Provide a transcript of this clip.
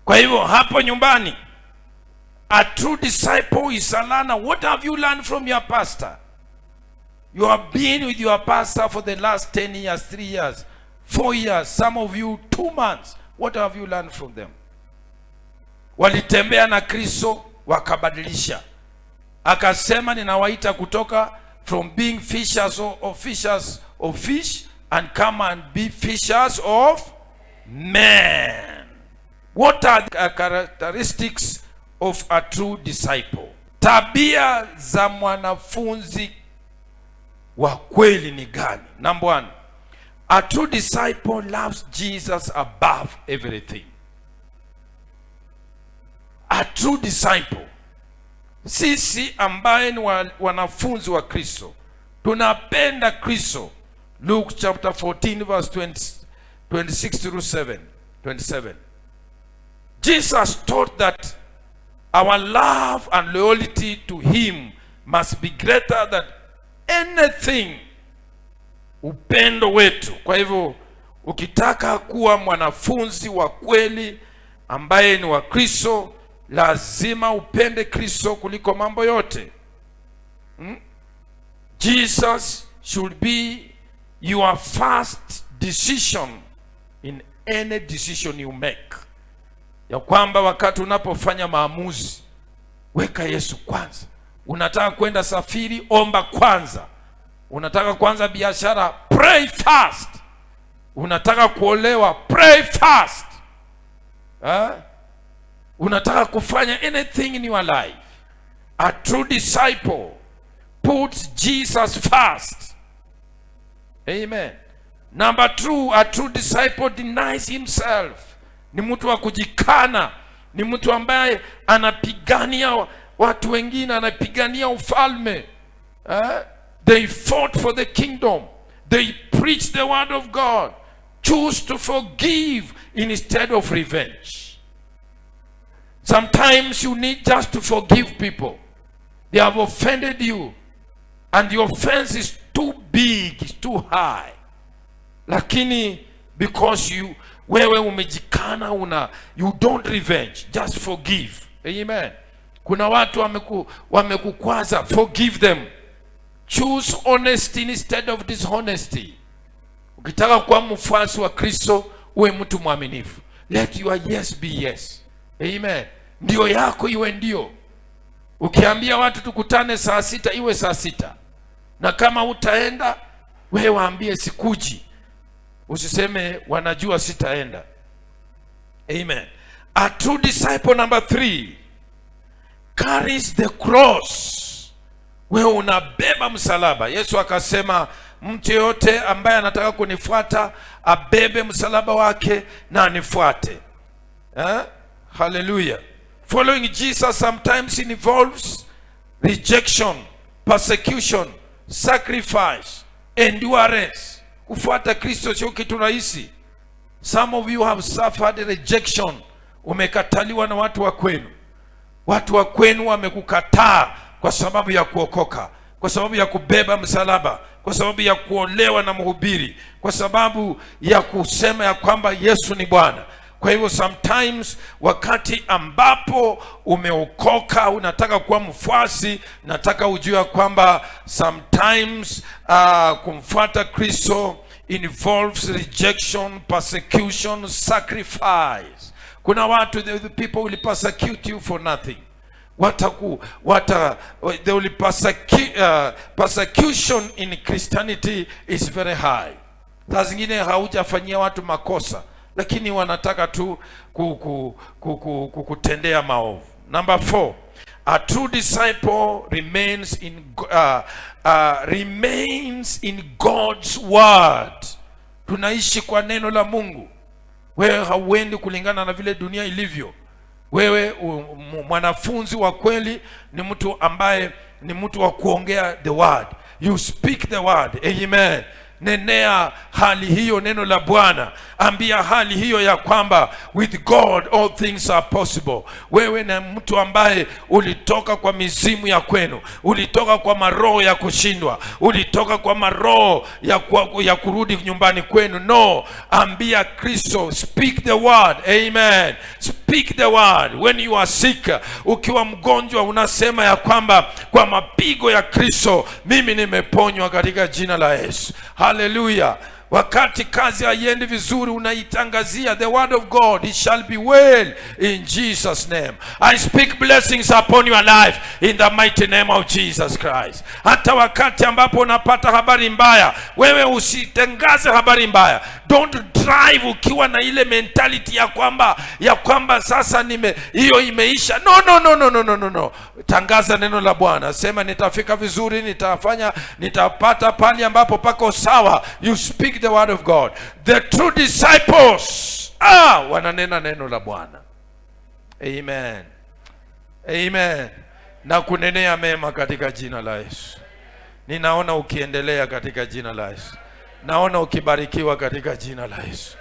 Kwa hivyo hapo nyumbani, a true disciple is a learner. What have you learned from your pastor? You have been with your pastor for the last 10 years, 3 years, 4 years, some of you 2 months. What have you learned from them? Walitembea na Kristo wakabadilisha. Akasema ninawaita kutoka from being fishers of fish and come and be fishers of men. What are the characteristics of a true disciple? Tabia za mwanafunzi wa kweli ni gani? Number 1, a true disciple loves Jesus above everything. A true disciple, sisi ambaye ni wanafunzi wa Kristo, tunapenda Kristo. Luke chapter 14 verse 26 through 27. Jesus taught that our love and loyalty to him must be greater than anything. Upendo wetu. Kwa hivyo ukitaka kuwa mwanafunzi wa kweli ambaye ni wa Kristo, lazima upende Kristo kuliko mambo yote. Jesus should be your first decision in any decision you make. Ya kwamba wakati unapofanya maamuzi, weka Yesu kwanza. Unataka kwenda safiri, omba kwanza. Unataka kuanza biashara, pray first. Unataka kuolewa, pray first. Unataka kufanya anything in your life, a true disciple puts Jesus first. Amen. Number 2, a true disciple denies himself. Ni mtu wa kujikana, ni mtu ambaye anapigania watu wengine, anapigania ufalme. They fought for the kingdom. They preach the word of God. Choose to forgive instead of revenge. Sometimes you need just to forgive people. They have offended you and the offense is too big, it's too high. Lakini because wewe umejikana, you don't revenge, just forgive. Amen. Kuna watu wamekukwaza, forgive them. Choose honesty instead of dishonesty. Ukitaka kuwa mfuasi wa Kristo, uwe mtu mwaminifu. Let your yes be yes. Amen. Ndio yako iwe ndio. Ukiambia watu tukutane saa 6, iwe saa 6. Na kama utaenda, wewe waambie sikuji. Usiseme wanajua sitaenda. Amen. A true disciple, number 3, carries the cross. Wewe unabeba msalaba. Yesu akasema mtu yote ambaye anataka kunifuata abebe msalaba wake na anifuate. Hallelujah. Following Jesus sometimes involves rejection, persecution, sacrifice, endurance. Kufuata Kristo sio kitu rahisi. Some of you have suffered rejection. Umekataliwa na watu wa kwenu. Watu wa kwenu wamekukataa kwa sababu ya kuokoka, kwa sababu ya kubeba msalaba, kwa sababu ya kuolewa na mhubiri, kwa sababu ya kusema ya kwamba Yesu ni Bwana. Kwa hivyo sometimes wakati ambapo umeokoka, unataka kuwa mfuasi, nataka ujue kwamba sometimes kumfuata Kristo involves rejection, persecution, sacrifice. Kuna watu, the people will persecute you for nothing. They will persecution in Christianity is very high. Saa zingine haujafanyia watu makosa, lakini wanataka tu kukutendea maovu. Number 4, a true disciple remains in God's word. Tunaishi kwa neno la Mungu. Wewe hauendi kulingana na vile dunia ilivyo. Wewe mwanafunzi wa kweli ni mtu ambaye ni mtu wa kuongea the word. You speak the word. Amen. nenea hali hiyo neno la Bwana. Ambia hali hiyo ya kwamba with God all things are possible. Wewe na mtu ambaye ulitoka kwa mizimu ya kwenu, ulitoka kwa maroho ya kushindwa, ulitoka kwa maroho ya kurudi nyumbani kwenu. No, ambia Kristo, speak the word. Amen. Speak the word. When you are sick, ukiwa mgonjwa, unasema ya kwamba kwa mapigo ya Kristo mimi nimeponywa katika jina la Yesu. Hallelujah. Wakati kazi haiendi vizuri, unaitangazia the word of God, it shall be well in Jesus name. I speak blessings upon your life in the mighty name of Jesus Christ. Hata wakati ambapo unapata habari mbaya, wewe usitangaze habari mbaya. Don't drive ukiwa na ile mentality ya kwamba sasa hiyo imeisha. No. Tangaza neno la Bwana. Sema nitafika vizuri, nitapata pali ambapo pako sawa. You speak the word of God. The true disciples wananena neno la Bwana. Amen. Amen. Na kunenea mema katika jina la Yesu. Ninaona ukiendelea katika jina la Yesu. Naona ukibarikiwa katika jina la Yesu.